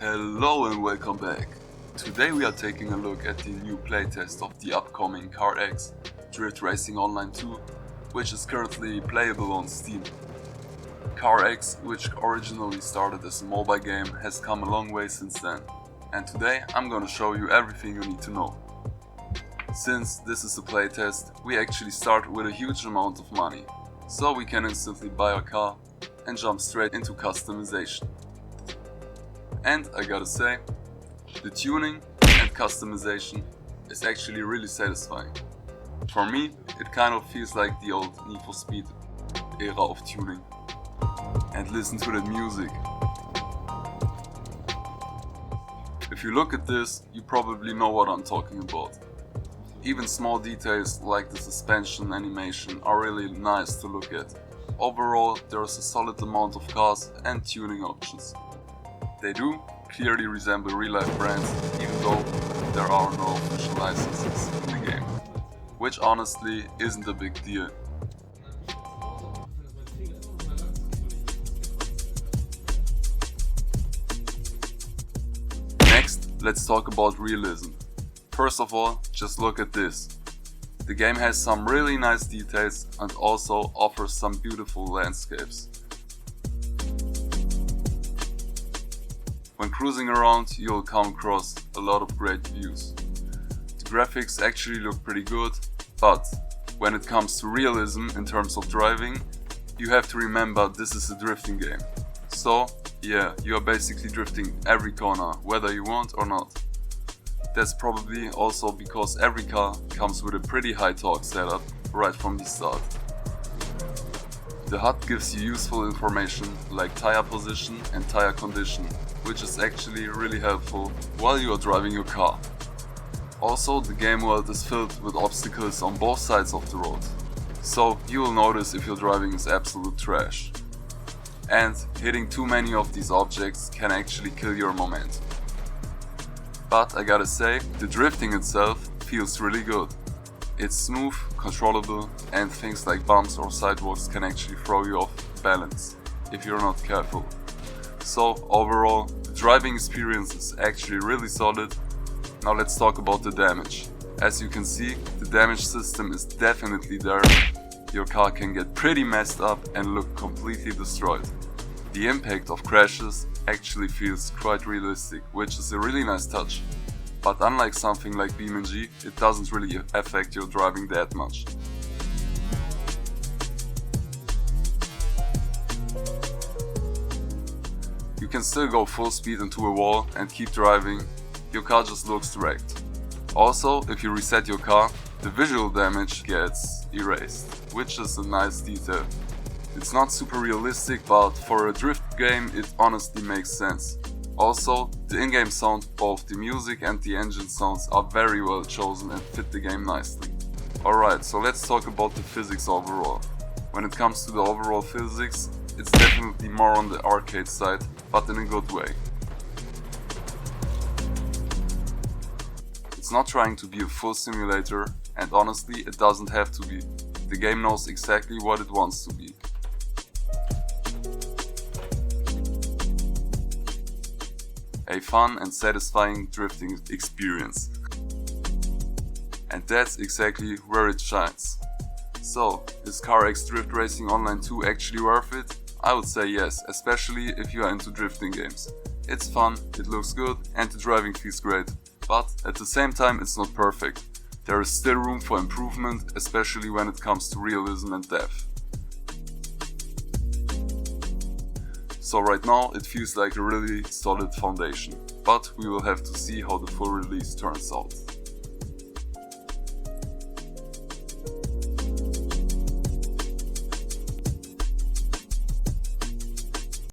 Hello and welcome back. Today we are taking a look at the new playtest of the upcoming CarX Drift Racing Online 2, which is currently playable on Steam. CarX, which originally started as a mobile game, has come a long way since then, and today I'm gonna show you everything you need to know. Since this is a playtest, we actually start with a huge amount of money, so we can instantly buy a car and jump straight into customization. And I gotta say, the tuning and customization is actually really satisfying. For me, it kind of feels like the old Need for Speed era of tuning. And listen to that music. If you look at this, you probably know what I'm talking about. Even small details like the suspension animation are really nice to look at. Overall, there is a solid amount of cars and tuning options. They do clearly resemble real-life brands, even though there are no official licenses in the game, which honestly isn't a big deal. Next, let's talk about realism. First of all, just look at this. The game has some really nice details and also offers some beautiful landscapes. When cruising around, you'll come across a lot of great views. The graphics actually look pretty good, but when it comes to realism in terms of driving, you have to remember this is a drifting game. So yeah, you are basically drifting every corner, whether you want or not. That's probably also because every car comes with a pretty high torque setup right from the start. The HUD gives you useful information like tire position and tire condition, which is actually really helpful while you are driving your car. Also, the game world is filled with obstacles on both sides of the road, so you will notice if your driving is absolute trash. And hitting too many of these objects can actually kill your momentum. But I gotta say, the drifting itself feels really good. It's smooth, controllable, and things like bumps or sidewalks can actually throw you off balance if you're not careful. So overall, the driving experience is actually really solid. Now let's talk about the damage. As you can see, the damage system is definitely there. Your car can get pretty messed up and look completely destroyed. The impact of crashes actually feels quite realistic, which is a really nice touch. But unlike something like BeamNG, it doesn't really affect your driving that much. You can still go full speed into a wall and keep driving, your car just looks wrecked. Also, if you reset your car, the visual damage gets erased, which is a nice detail. It's not super realistic, but for a drift game it honestly makes sense. Also, the in-game sound, both the music and the engine sounds are very well chosen and fit the game nicely. Alright, so let's talk about the physics overall. When it comes to the overall physics, it's definitely more on the arcade side, but in a good way. It's not trying to be a full simulator, and honestly it doesn't have to be. The game knows exactly what it wants to be. A fun and satisfying drifting experience. And that's exactly where it shines. So, is CarX Drift Racing Online 2 actually worth it? I would say yes, especially if you are into drifting games. It's fun, it looks good, and the driving feels great. But at the same time it's not perfect. There is still room for improvement, especially when it comes to realism and depth. So right now it feels like a really solid foundation, but we will have to see how the full release turns out.